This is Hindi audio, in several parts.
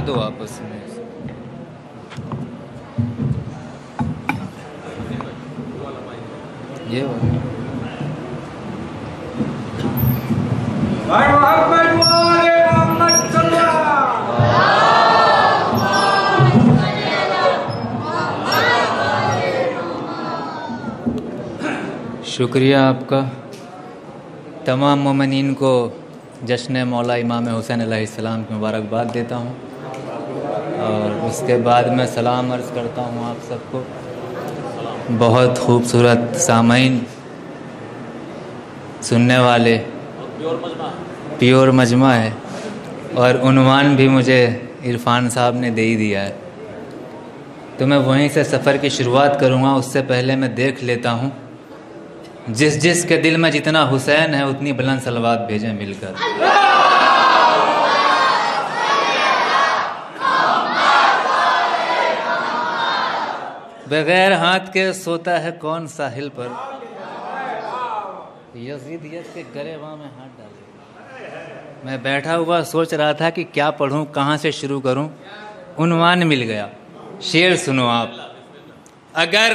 दो आपस में। ये शुक्रिया आपका। तमाम मोमिनीन को जश्न मौला इमाम हुसैन अलैहिस्सलाम की मुबारकबाद देता हूँ और उसके बाद मैं सलाम अर्ज़ करता हूँ आप सबको। बहुत खूबसूरत सामईन, सुनने वाले, प्योर मजमा है और उन्वान भी मुझे इरफान साहब ने दे ही दिया है, तो मैं वहीं से सफ़र की शुरुआत करूँगा। उससे पहले मैं देख लेता हूँ जिस जिस के दिल में जितना हुसैन है उतनी बुलंद सलवात भेजें मिलकर। बगैर हाथ के सोता है कौन साहिल पर, यजीदियत के गरेबां में हाथ डाले। मैं बैठा हुआ सोच रहा था कि क्या पढ़ूं, कहाँ से शुरू करूं। उन्वान मिल गया। शेर सुनो आप। अगर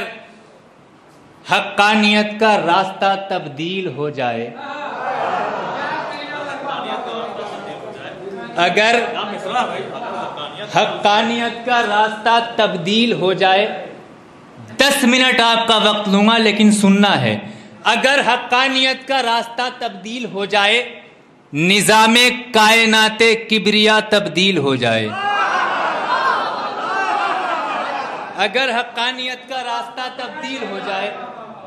हक्कानियत का रास्ता तब्दील हो जाए, अगर हक्कानियत का रास्ता तब्दील हो जाए, 10 मिनट आपका वक्त लूंगा लेकिन सुनना है। अगर हक्कानियत का रास्ता तब्दील हो जाए, निज़ामे कायनाते किबरिया तब्दील हो जाए। अगर हक्कानियत का रास्ता तब्दील हो जाए,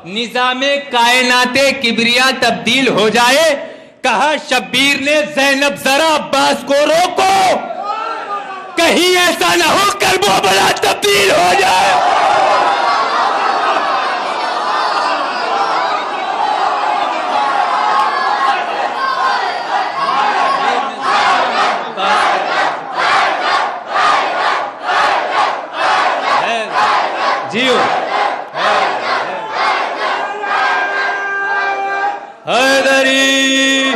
निज़ामे कायनाते किबरिया तब्दील हो जाए। कहा शब्बीर ने ज़ैनब ज़रा अब्बास को रोको, कहीं ऐसा ना हो कर वो बड़ा तब्दील हो जाए। जियो हैदरी।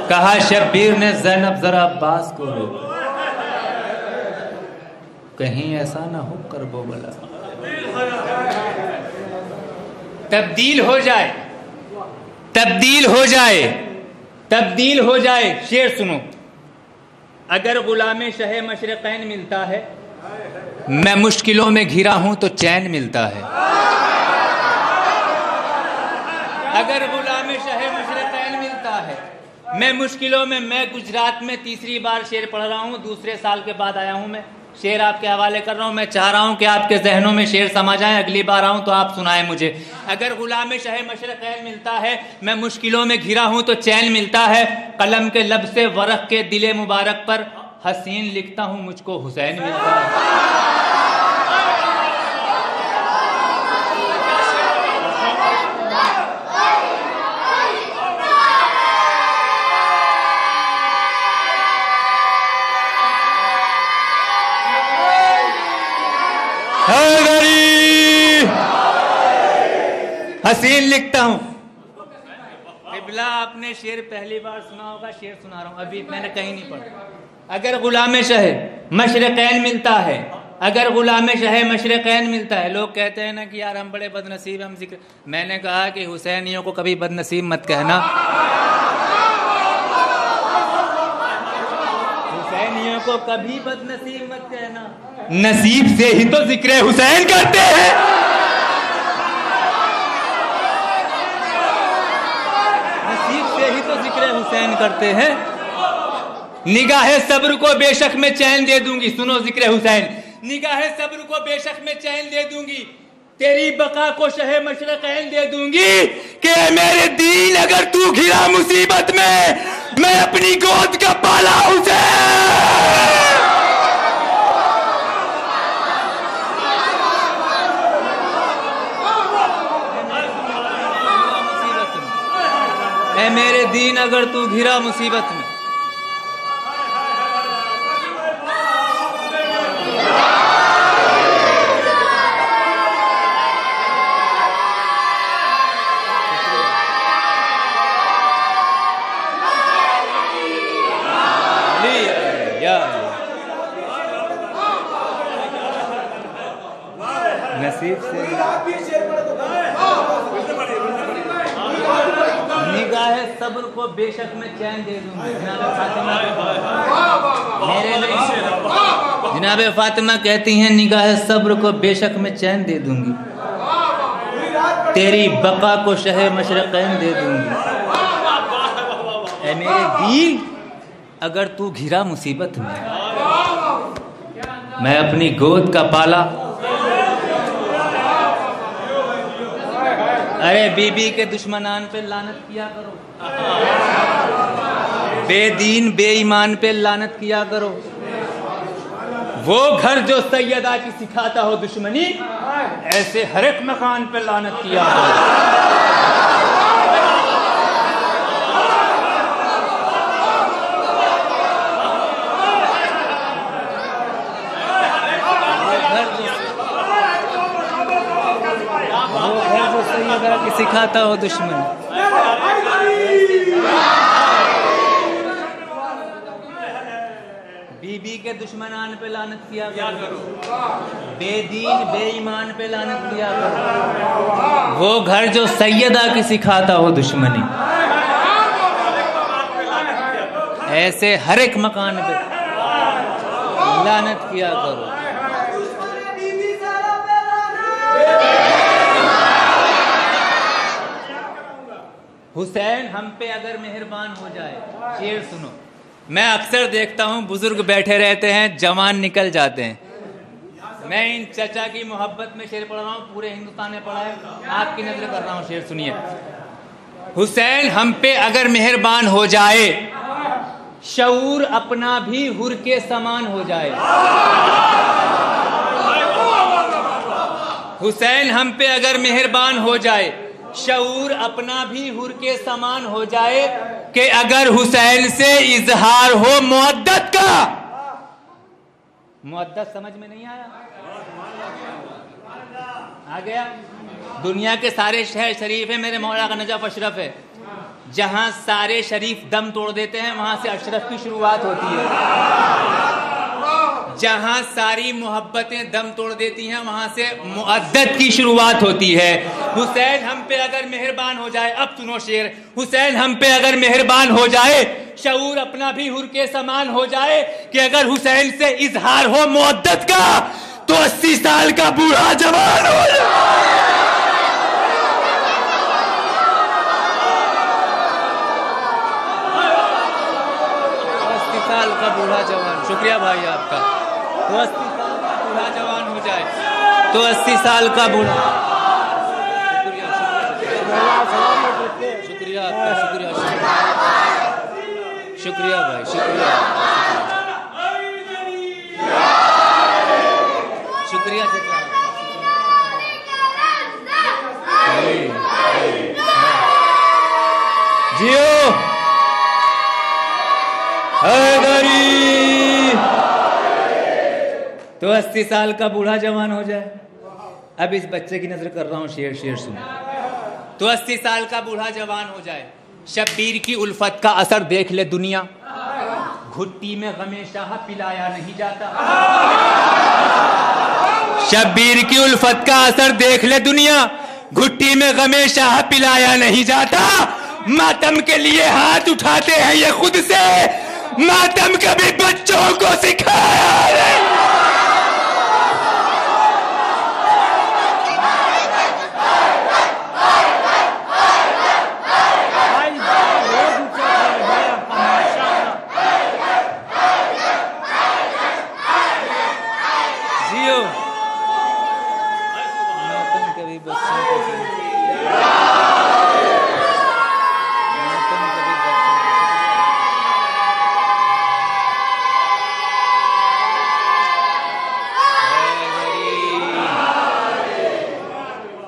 कहा शब्बीर ने ज़ैनब ज़रा अब्बास को रोको, कहीं ऐसा ना हो कर वो बला तब्दील हो जाए, तब्दील हो जाए, तब्दील हो जाए। शेर सुनो। अगर गुलामे शहे मशरक़ैन मिलता है, मैं मुश्किलों में घिरा हूं तो चैन मिलता है। अगर गुलामे शहे मशरक़ैन मिलता है, मैं मुश्किलों में, मैं गुजरात में तीसरी बार शेर पढ़ रहा हूं, दूसरे साल के बाद आया हूं मैं। शेर आपके हवाले कर रहा हूं। मैं चाह रहा हूं कि आपके जहनों में शेर समा जाए। अगली बार आऊं तो आप सुनाएं मुझे। अगर गुलामे शहे मशरक़ैन मिलता है, मैं मुश्किलों में घिरा हूं तो चैन मिलता है। कलम के लब से वरक़ के दिले मुबारक पर हसीन लिखता हूं, मुझको हुसैन मिलता है। हसीन लिखता हूं। इबला आपने शेर पहली बार सुना होगा, शेर सुना रहा हूं, अभी मैंने कहीं नहीं पढ़ा। अगर गुलामे शहे मशरक़ैन मिलता है, अगर गुलामे शहे मशरक़ैन मिलता है। लोग कहते हैं ना कि यार हम बड़े बदनसीब, हम जिक्र। मैंने कहा कि हुसैनियों को कभी बदनसीब मत कहना। हुसैनियों को कभी बदनसीब मत कहना। नसीब से ही तो जिक्र हुसैन करते हैं। ही तो जिक्र हुसैन करते हैं। निगाहे सब्र को बेशक में चैन दे दूंगी। सुनो जिक्र हुसैन। निगाहे सब्र को बेशक में चैन दे दूंगी, तेरी बका को शहे मशरक़ैन दे दूंगी। कि मेरे दीन अगर तू घिरा मुसीबत में, मैं अपनी गोद का पाला हुसैन। ऐ मेरे दीन अगर तू घिरा मुसीबत में, नसीब से निगाह सब्र को बेशक मैं चैन दे दूंगी। जनाब फातिमा कहती हैं निगाह सब्र को बेशक मैं चैन दे दूंगी, तेरी बका को शहे मशरक़ैन दे दूंगी। ऐ मेरे दिल अगर तू घिरा मुसीबत में, मैं अपनी गोद का पाला। अरे बीबी के दुश्मनान पे लानत किया करो, बेदीन बेईमान पे लानत किया करो। वो घर जो सैयदा की सिखाता हो दुश्मनी, ऐसे हर एक मकान पे लानत किया करो। की सिखाता हो दुश्मन। बीबी के दुश्मनान पे लानत किया करो, बेदीन बेईमान पे लानत किया करो। वो घर जो सैयदा की सिखाता हो दुश्मनी, ऐसे हर एक मकान पे लानत किया करो। हुसैन हम पे अगर मेहरबान हो जाए, शेर सुनो। मैं अक्सर देखता हूँ बुजुर्ग बैठे रहते हैं, जवान निकल जाते हैं। मैं इन चचा की मोहब्बत में शेर पढ़ रहा हूँ, पूरे हिंदुस्तान में पढ़ा है, आपकी नजर कर रहा हूँ। शेर सुनिए। हुसैन हम पे अगर मेहरबान हो जाए, शऊर अपना भी हुर के समान हो जाए। हुसैन हम पे अगर मेहरबान हो जाए, शऊर अपना भी हुर के समान हो जाए। कि अगर हुसैन से इजहार हो मुअद्दत का। मुअद्दत समझ में नहीं आया? आ गया? दुनिया के सारे शहर शरीफ है, मेरे मौला का नजफ अशरफ है। जहां सारे शरीफ दम तोड़ देते हैं, वहां से अशरफ की शुरुआत होती है। जहां सारी मोहब्बतें दम तोड़ देती हैं, वहां से मुअद्दत की शुरुआत होती है। हुसैन हम पे अगर मेहरबान हो जाए, अब सुनो शेर। हुसैन हम पे अगर मेहरबान हो जाए, शऊर अपना भी हुर के समान हो जाए। कि अगर हुसैन से इजहार हो मुअद्दत का, तो 80 साल का बूढ़ा जवान हो जाए। 80 साल का बूढ़ा जवान, शुक्रिया भाई आपका। तो 80 साल का बूढ़ा जवान हो जाए, तो 80 साल का बूढ़ा। शुक्रिया आपका, शुक्रिया शुक्रिया भाई, शुक्रिया शुक्रिया जियो तो 80 साल का बूढ़ा जवान हो जाए। अब इस बच्चे की नजर कर रहा हूं, शेर शेर सुनो। तो 80 साल का बूढ़ा जवान हो जाए, शब्बीर की उल्फत का असर देख ले दुनिया, घुट्टी में गमे शाह पिलाया नहीं जाता। शब्बीर की उल्फत का असर देख ले दुनिया, घुट्टी में गमे शाह पिलाया नहीं जाता। मातम के लिए हाथ उठाते हैं ये खुद से, मातम कभी बच्चों को सिखाया नहीं।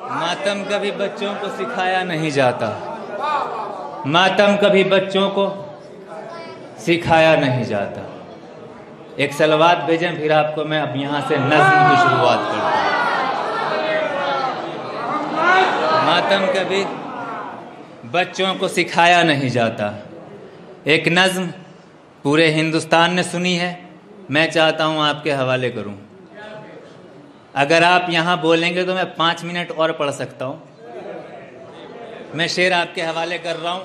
मातम कभी बच्चों को सिखाया नहीं जाता। मातम कभी बच्चों को सिखाया नहीं जाता। एक सलवात भेजें, फिर आपको मैं अब यहां से नज्म की शुरुआत करता हूं। मातम कभी बच्चों को सिखाया नहीं जाता। एक नज्म पूरे हिंदुस्तान ने सुनी है, मैं चाहता हूं आपके हवाले करूं। अगर आप यहाँ बोलेंगे तो मैं 5 मिनट और पढ़ सकता हूँ। मैं शेर आपके हवाले कर रहा हूँ।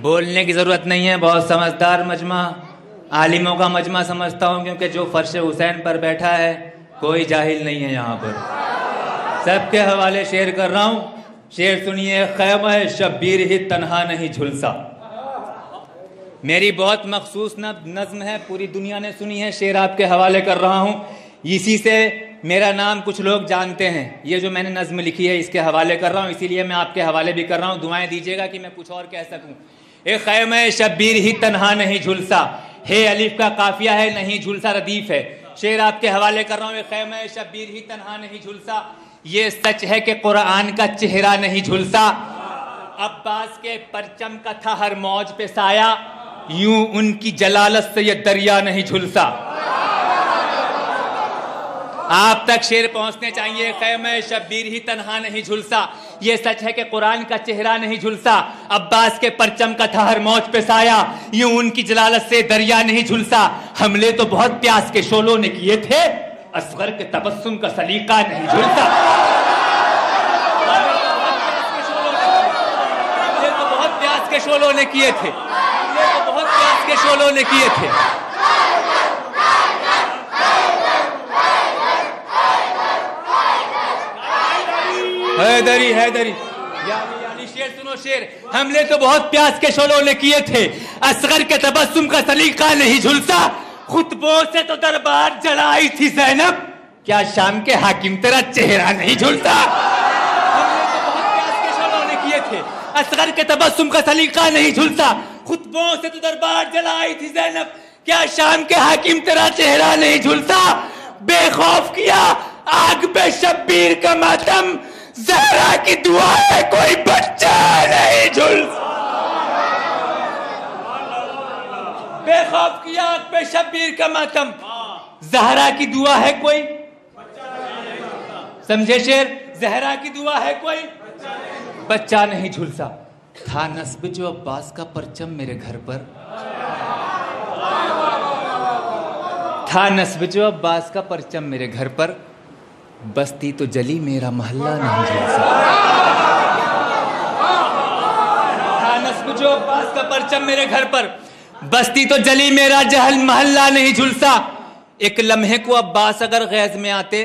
बोलने की ज़रूरत नहीं है, बहुत समझदार मजमा, आलिमों का मजमा समझता हूँ, क्योंकि जो फर्श हुसैन पर बैठा है कोई जाहिल नहीं है यहाँ पर। सबके हवाले शेर कर रहा हूँ। शेर सुनिए। खैमा शब्बीर ही तन्हा नहीं झुलसा। मेरी बहुत मखसूस नज़्म है, पूरी दुनिया ने सुनी है। शेर आपके हवाले कर रहा हूँ। इसी से मेरा नाम कुछ लोग जानते हैं। ये जो मैंने नज़्म लिखी है इसके हवाले कर रहा हूँ, इसीलिए मैं आपके हवाले भी कर रहा हूँ। दुआएं दीजिएगा कि मैं कुछ और कह सकूँ। ए खैमा शब्बीर ही तन्हा नहीं झुलसा, हे अलिफ का काफिया है, नहीं झुलसा रदीफ है। शेर आपके हवाले कर रहा हूँ। खैमा शब्बीर ही तन्हा नहीं झुलसा, ये सच है कि कुरान का चेहरा नहीं झुलसा। अब्बास के परचम का था हर मौज पे साया, यूं उनकी जलालत से ये दरिया नहीं झुलसा। आप तक शेर पहुंचने चाहिए। खैमा शब्बीर ही तन्हा नहीं झुलसा, ये सच है कि कुरान का चेहरा नहीं झुलसा। अब्बास के परचम का था हर मौज पे साया, यूं उनकी जलालत से दरिया नहीं झुलसा। हमले तो बहुत प्यास के शोलों ने किए थे, असगर के तबस्सुम का सलीका नहीं झुलसा। ये तो बहुत प्यास के शोलों ने किए थे, ये तो बहुत प्यास के शोलों ने किए थे। हैदरी हैदरी यानी शेर सुनो शेर। हमले तो बहुत प्यास के शोलों ने किए थे, असगर के तबस्सुम का सलीका नहीं झुलसा। खुतबों से तो दरबार जलाई थी ज़ैनब, क्या शाम के हाकिम तेरा चेहरा नहीं झुलसा। हमले तो बहुत प्यास के शोलों ने किए थे, असगर के तबस्सुम का सलीका नहीं झुलसा। खुतबों से तो दरबार जलाई थी ज़ैनब, क्या शाम के हाकिम तेरा चेहरा नहीं झुलसा। बेखौफ किया आग पे शब्बीर का मातम, ज़हरा की दुआ है कोई बच्चा नहीं झुलसा। बेखौफ किया आग पे शब्बीर का मातम, ज़हरा की दुआ है कोई, समझे शेर, ज़हरा की दुआ है कोई बच्चा नहीं झुलसा। था नस्ब जो अब्बास का परचम मेरे घर पर, था नस्ब जो अब्बास का परचम मेरे घर पर, बस्ती तो जली मेरा मोहल्ला नहीं झुलसा। था नस्ब जो अब्बास का परचम मेरे घर पर, बस्ती तो जली मेरा जहल मोहल्ला नहीं झुलसा। एक लम्हे को अब्बास अगर गैज में आते,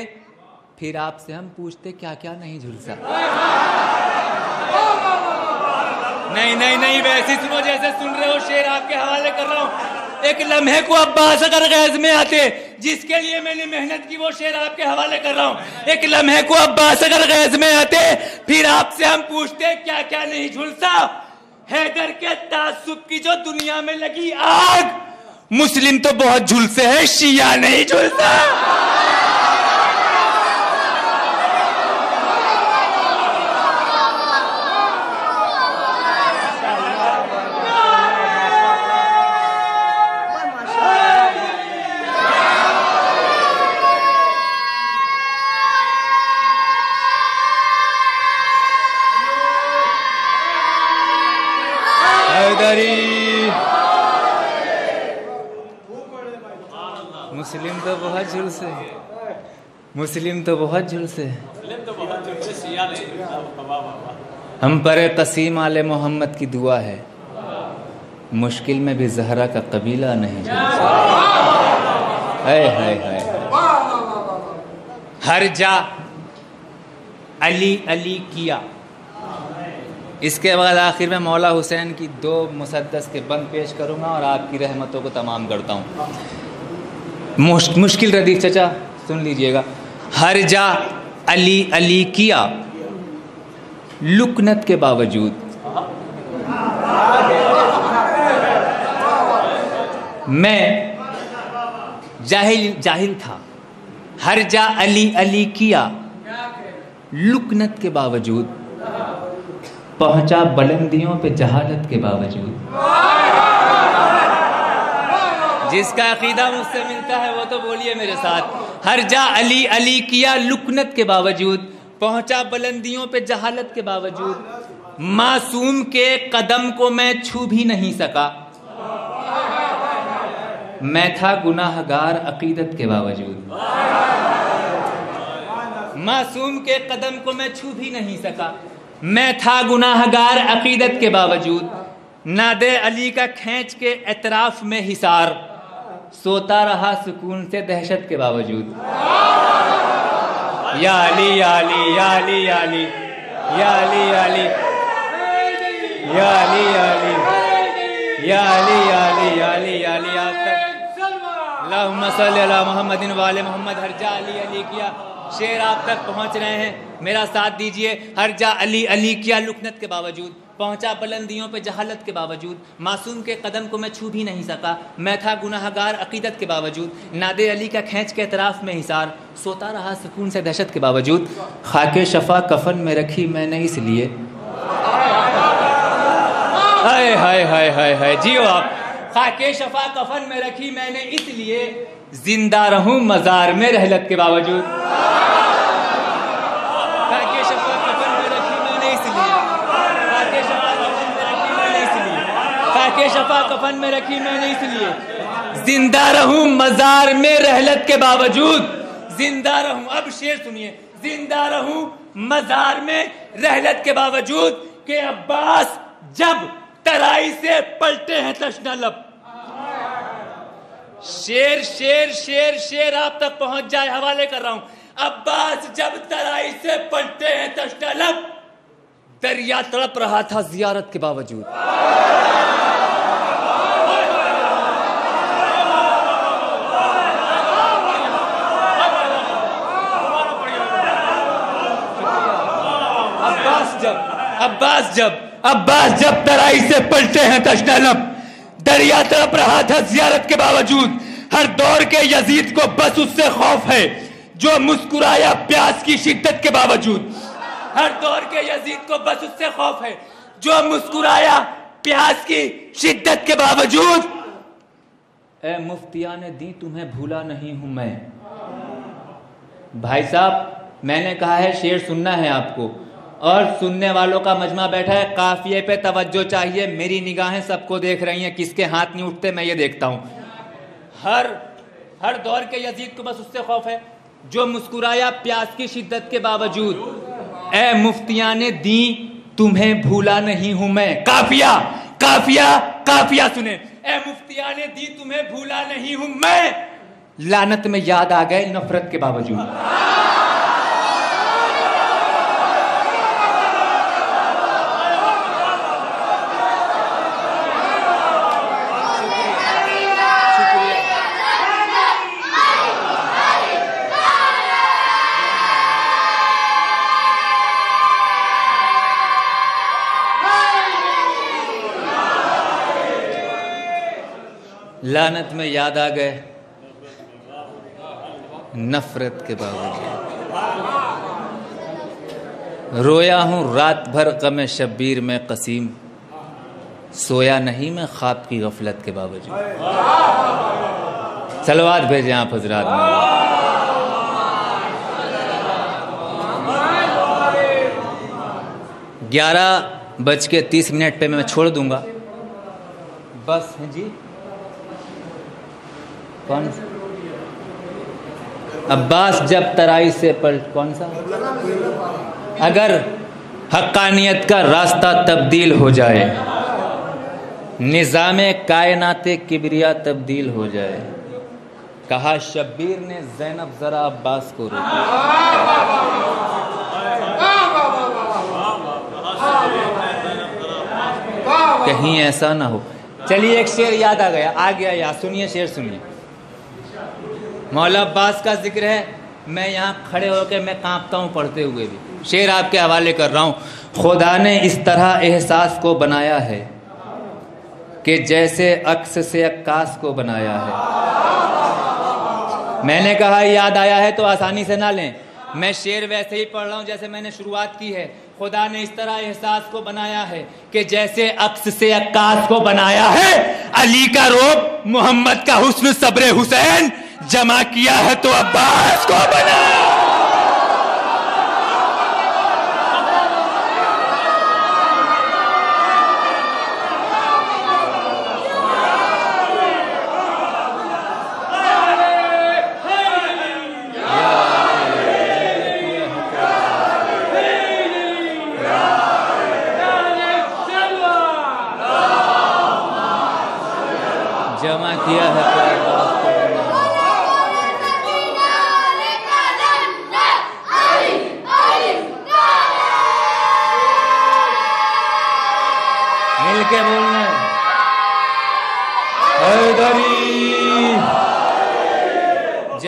फिर आपसे हम पूछते क्या क्या नहीं झुलसा। नहीं नहीं नहीं, वैसे सुनो जैसे सुन रहे हो। शेर आपके हवाले कर रहा हूं। एक लम्हे को अब्बास अगर गैज में आते, जिसके लिए मैंने मेहनत की वो शेर आपके हवाले कर रहा हूं। एक लम्हे को अब्बास अगर गैज में आते, फिर आपसे हम पूछते क्या क्या नहीं झुलसा। हैदर के तासुब की जो दुनिया में लगी आग, मुस्लिम तो बहुत झुलसे हैं, शिया नहीं झुलसा। मुस्लिम तो बहुत झुलसे, मुस्लिम तो बहुत झुलसे। हम पर कसीम आले मोहम्मद की दुआ है, मुश्किल में भी ज़हरा का कबीला नहीं झुलसा। है हर जा अली अली किया। इसके बाद आखिर में मौला हुसैन की 2 मुसद्दस के बंद पेश करूँगा और आपकी रहमतों को तमाम करता हूँ। मुश्किल रदीफ चचा सुन लीजिएगा। हर जा अली अली किया, लुकनत के बावजूद मैं जाहिल था। हर जा अली अली किया, लुकनत के बावजूद पहुंचा बुलंदियों पे जहालत के बावजूद। जिसका अकीदा मुझसे मिलता है वो तो बोलिए मेरे साथ। हर जा अली अली किया, लुकनत के बावजूद पहुंचा बुलंदियों पे जहालत के बावजूद। मासूम के कदम को मैं छू भी नहीं सका, मैं था गुनाहगार अकीदत के बावजूद। मासूम के कदम को मैं छू भी नहीं सका। मैं था गुनाहगार अकीदत के बावजूद, नादे अली का खींच के एतराफ में हिसार, सोता रहा सुकून से दहशत के बावजूद। या अली या अली या अली या अली या अली या अली या अली या अली या अली या अली या अली या अली अल्लाहुम्मा सल्ली अला मुहम्मदिन व आले मोहम्मद। हर जा अली अली किया शेर आप तक पहुंच रहे हैं, मेरा साथ दीजिए। हर जा अली अली किया लुकनत के बावजूद, पहुंचा बुलंदियों पे जहालत के बावजूद, मासूम के कदम को मैं छू भी नहीं सका। मैं था गुनाहगार अकीदत के बावजूद, नादे अली का खींच के एतराफ में हिसार, सोता रहा सुकून से दहशत के बावजूद। खाके शफा कफन में रखी मैंने इसलिए, हाय हाय हाय हाय हाय जियो आप। खाके शफा कफन में रखी मैंने इसलिए, जिंदा रहूं मजार में रहलत के बावजूद। खाके शफा कफन में रखी मैंने इसलिए, खाके शफा कफन में रखी मैंने इसलिए, खाके शफा कफन में रखी मैंने इसलिए, जिंदा रहूं मजार में रहलत के बावजूद। जिंदा रहूं, अब शेर सुनिए। जिंदा रहूं मजार में रहलत के बावजूद, के अब्बास जब तराई से पलटे हैं तशना लब। शेर शेर शेर शेर आप तक पहुंच जाए, हवाले कर रहा हूं। अब्बास जब तराई से पलटे हैं तशना लब, दरिया तड़प रहा था जियारत के बावजूद। अब्बास जब तराई से पलटे हैं तशना लब, दरिया तड़प रहा था जियारत के बावजूद। हर दौर के यजीद को बस उससे खौफ है जो मुस्कुराया प्यास की शिद्दत के बावजूद। हर दौर के यजीद को बस उससे खौफ है जो मुस्कुराया प्यास की शिद्दत के बावजूद। ए मुफ्तिया ने दी तुम्हें भूला नहीं हूं मैं। भाई साहब, मैंने कहा है शेर सुनना है आपको, और सुनने वालों का मजमा बैठा है। काफिये पे तवज्जो चाहिए। मेरी निगाहें सबको देख रही हैं, किसके हाथ नहीं उठते मैं ये देखता हूं। हर दौर के यजीद को बस उससे खौफ है जो मुस्कुराया प्यास की शिद्दत के बावजूद। ए मुफ्तिया ने दी तुम्हें भूला नहीं हूं मैं। काफिया काफिया काफिया सुने। ए मुफ्तिया ने दी तुम्हें भूला नहीं हूं मैं, लानत में याद आ गए नफरत के बावजूद। लानत में याद आ गए नफरत के बावजूद। रोया हूं रात भर गम शब्बीर में कसीम, सोया नहीं मैं ख्वाब की गफलत के बावजूद। सलवात भेजें आप हजरात में। 11:30 पे मैं छोड़ दूंगा बस। है जी, कौन सा? अब्बास जब तराई से पलट, कौन सा? अगर हक्कानियत का रास्ता तब्दील हो जाए, निज़ामे कायनाते किबरिया तब्दील हो जाए। कहा शब्बीर ने ज़ैनब जरा अब्बास को रोका। कहीं ऐसा ना हो। चलिए एक शेर याद आ गया याद। सुनिए शेर सुनिए। मौला अब्बास का जिक्र है, मैं यहाँ खड़े होकर मैं कांपता हूँ पढ़ते हुए भी। शेर आपके हवाले कर रहा हूँ। खुदा ने इस तरह एहसास को बनाया है कि जैसे अक्स से अक्कास को बनाया है। मैंने कहा याद आया है तो आसानी से ना लें, मैं शेर वैसे ही पढ़ रहा हूँ जैसे मैंने शुरुआत की है। खुदा ने इस तरह एहसास को बनाया है कि जैसे अक्स से अक्कास को बनाया है। अली का रोब मोहम्मद का हुस्न सब्रे हुसैन जमा किया है तो अब्बास को बनाया।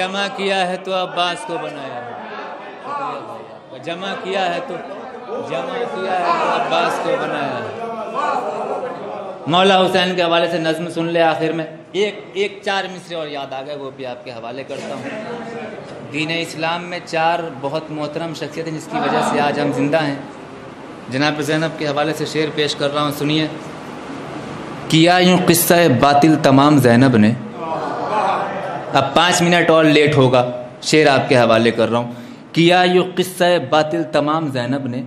जमा किया है तो अब्बास को बनाया है, जमा किया है तो अब्बास को बनाया है। मौला हुसैन के हवाले से नज़्म सुन ले। आखिर में एक 4 मिसरे और याद आ गए, वो भी आपके हवाले करता हूँ। दीन इस्लाम में 4 बहुत मोहतरम शख्सियत हैं जिसकी वजह से आज हम जिंदा हैं। जनाब ज़ैनब के हवाले से शेर पेश कर रहा हूँ, सुनिए। किया यूँ किस्सा बातिल तमाम ज़ैनब ने। अब 5 मिनट और लेट होगा, शेर आपके हवाले कर रहा हूँ। किया यूँ किस्सा बातिल तमाम ज़ैनब ने,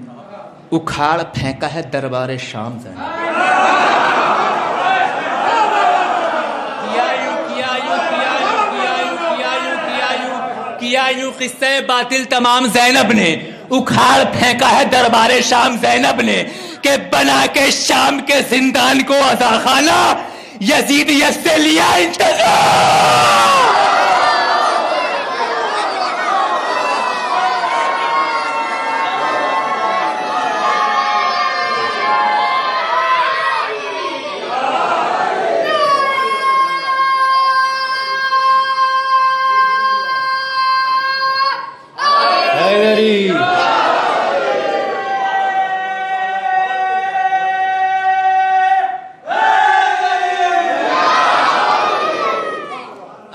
उखाड़ फेंका है दरबार शाम ज़ैनब। किया यूँ किस्सा बातिल तमाम ज़ैनब ने, उखाड़ फेंका है दरबार शाम ज़ैनब ने, के बना के शाम के जिंदान को अज़ा खाना, यजीद से लिया इंतज़ाम।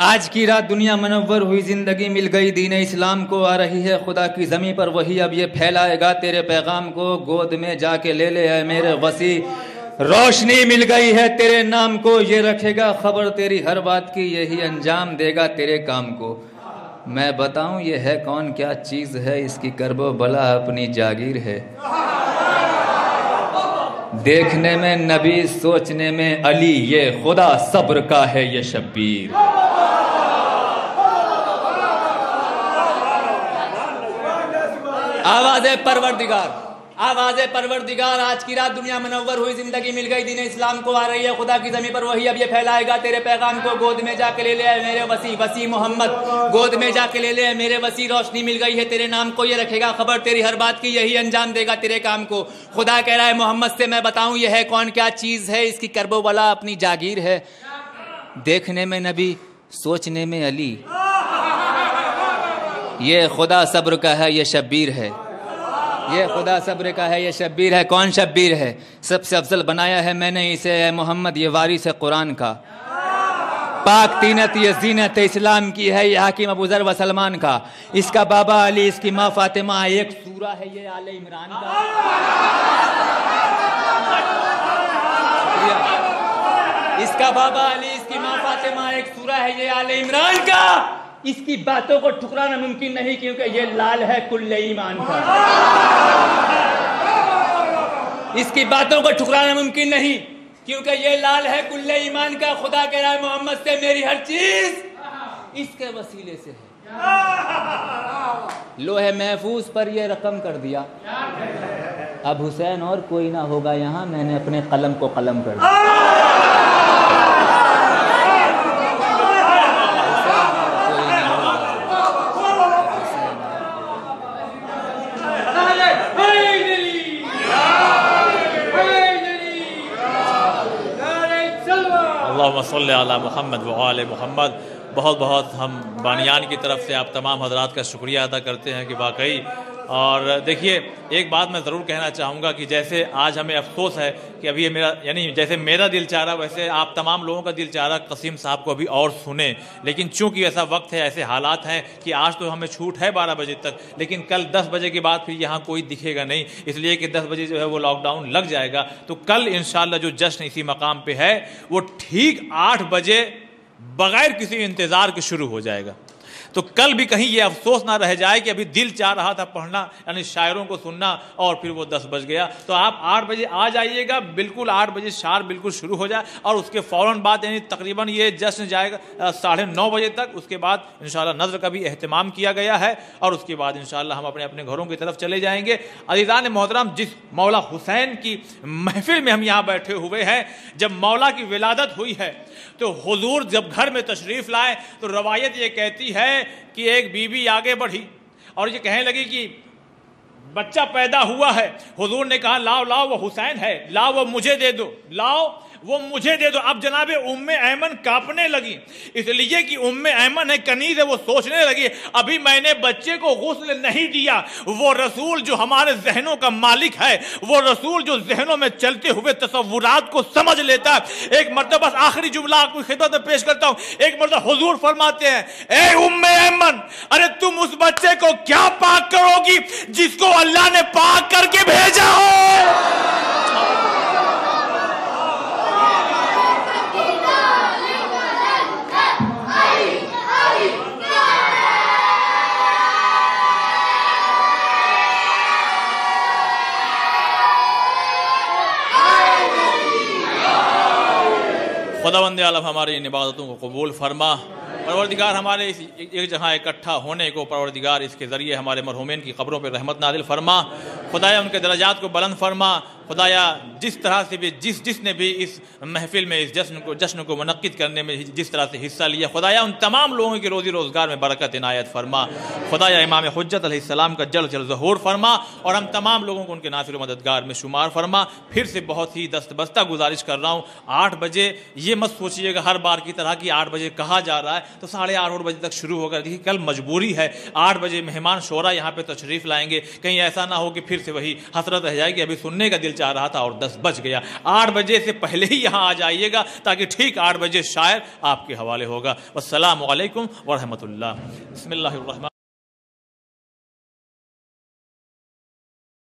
आज की रात दुनिया मनव्वर हुई, जिंदगी मिल गई दीन इस्लाम को, आ रही है खुदा की ज़मीं पर वही, अब ये फैलाएगा तेरे पैगाम को। गोद में जाके ले ले है मेरे वसी, रोशनी मिल गई है तेरे नाम को। ये रखेगा खबर तेरी हर बात की, यही अंजाम देगा तेरे काम को। मैं बताऊं ये है कौन, क्या चीज़ है, इसकी करबो भला अपनी जागीर है। देखने में नबी, सोचने में अली, ये खुदा सब्र का है ये शब्बीर। आवाज़े परवरदिगार, आवाज़े परवरदिगार, आज की रात दुनिया मनव्वर हुई, जिंदगी मिल गई दीन इस्लाम को, आ रही है खुदा की ज़मीं पर वही, अब ये फैलाएगा तेरे पैगाम को। गोद में जाके ले ले मेरे वसी, वसी मोहम्मद, गोद में जाके ले ले मेरे वसी, रोशनी मिल गई है तेरे नाम को। ये रखेगा खबर तेरी हर बात की, यही अंजाम देगा तेरे काम को। खुदा कह रहा है मोहम्मद से, मैं बताऊं ये है कौन, क्या चीज़ है, इसकी करबो वाला अपनी जागीर है। देखने में नबी, सोचने में अली, ये खुदा सब्र का है ये शब्बीर है। ये खुदा सब्र का है ये शब्बीर है। कौन शब्बीर है? सबसे अफजल बनाया है मैंने इसे, है मोहम्मद ये वारिस है कुरान का। पाक तीनत ये जीनत इस्लाम की है, ये हाकिम अबू ज़र व सलमान का। इसका बाबा अली, इसकी माँ फातिमा, एक सूरा है ये आले इमरान का। इसका बाबा अली, इसकी माँ फातिमा, एक सूरा है ये आले इमरान का। इसकी बातों को ठुकराना मुमकिन नहीं क्योंकि ये लाल है कुल्ले ईमान का। इसकी बातों को ठुकराना मुमकिन नहीं क्योंकि ये लाल है कुल्ले ईमान का। खुदा कह रहा है मोहम्मद से, मेरी हर चीज इसके वसीले से है। लोहे महफूज पर ये रकम कर दिया, अब हुसैन और कोई ना होगा यहाँ, मैंने अपने कलम को कलम कर दिया। अल्लाहुम्मा सल्ली अला मुहम्मद व आले मुहम्मद। बहुत बहुत हम बानियान की तरफ से आप तमाम हजरात का शुक्रिया अदा करते हैं कि वाकई। और देखिए, एक बात मैं ज़रूर कहना चाहूँगा कि जैसे आज हमें अफसोस है कि अभी ये मेरा, यानी जैसे मेरा दिल चाह रहा, वैसे आप तमाम लोगों का दिल चाह रहा कसीम साहब को अभी और सुने, लेकिन चूंकि ऐसा वक्त है, ऐसे हालात हैं कि आज तो हमें छूट है 12 बजे तक, लेकिन कल 10 बजे के बाद फिर यहाँ कोई दिखेगा नहीं, इसलिए कि 10 बजे जो है वो लॉकडाउन लग जाएगा। तो कल इंशाअल्लाह जो जश्न इसी मकाम पर है वो ठीक 8 बजे बगैर किसी इंतज़ार के शुरू हो जाएगा। तो कल भी कहीं ये अफसोस ना रह जाए कि अभी दिल चाह रहा था पढ़ना, यानी शायरों को सुनना, और फिर वो 10 बज गया। तो आप 8 बजे आ जाइएगा, बिल्कुल 8 बजे शार्प बिल्कुल शुरू हो जाए, और उसके फ़ौरन बाद यानी तकरीबन ये जश्न जाएगा 9:30 बजे तक। उसके बाद इंशाअल्लाह नज़र का भी एहतमाम किया गया है, और उसके बाद इंशाअल्लाह हम अपने अपने घरों की तरफ चले जाएंगे। अज़ीज़ान मोहतरम, जिस मौला हुसैन की महफिल में हम यहाँ बैठे हुए हैं, जब मौला की विलादत हुई है तो हुजूर जब घर में तशरीफ़ लाए तो रवायत ये कहती है कि एक बीवी आगे बढ़ी और ये कहने लगी कि बच्चा पैदा हुआ है। हुजूर ने कहा लाओ लाओ वो हुसैन है, लाओ वो मुझे दे दो, लाओ वो मुझे दे दो। अब जनाबे उम्मे ऐमन कांपने लगी, इसलिए कि उम्मे ऐमन है, कनीज है, वो सोचने लगी अभी मैंने बच्चे को गुस्ल नहीं दिया। वो रसूल जो हमारे जहनों का मालिक है, वो रसूल जो जहनों में चलते हुए तसव्वुरात को समझ लेता है। एक मर्तबा बस आखिरी जुमला आपकी खिदमत में पेश करता हूं। एक मर्तबा हुजूर फरमाते हैं, ए उम्मे ऐमन, अरे तुम उस बच्चे को क्या पाक करोगी जिसको अल्लाह ने पाक करके भेजा हो। खुदावंद आलम हमारी इन इबादतों को कबूल फरमा। परवरदिगार हमारे इस एक जगह इकट्ठा होने को परवरदिगार इसके ज़रिए हमारे मरहूमीन की क़ब्रों पर रहमत नाज़िल फरमा। खुदाया उनके दर्जात को बुलंद फरमा। खुदाया जिस तरह से भी जिसने भी इस महफिल में इस जश्न को मुनक्किद करने में जिस तरह से हिस्सा लिया, खुदाया उन तमाम लोगों की रोज़ी रोज़गार में बरकत इनायत फरमा। खुदाया इमाम हुज्जत अलैहिस्सलाम का जल्द जल्द ज़हूर फरमा और हम तमाम लोगों को उनके नासिर मददगार में शुमार फरमा। फिर से बहुत ही दस्तबस्ता गुजारिश कर रहा हूँ, 8 बजे ये मत सोचिएगा हर बार की तरह कि 8 बजे कहा जा रहा है तो 8:30 बजे तक शुरू होगा। देखिए कल मजबूरी है, 8 बजे मेहमान शोरा यहाँ पे तशरीफ़ लाएंगे, कहीं ऐसा ना हो कि फिर से वही हसरत रह जाएगी अभी सुनने का दिल चाह रहा था और 10 बज गया। 8 बजे से पहले ही यहाँ आ जाइएगा ताकि ठीक 8 बजे शायर आपके हवाले होगा। वस्सलामु अलैकुम व रहमतुल्लाह। बिस्मिल्लाहिर्रहमान।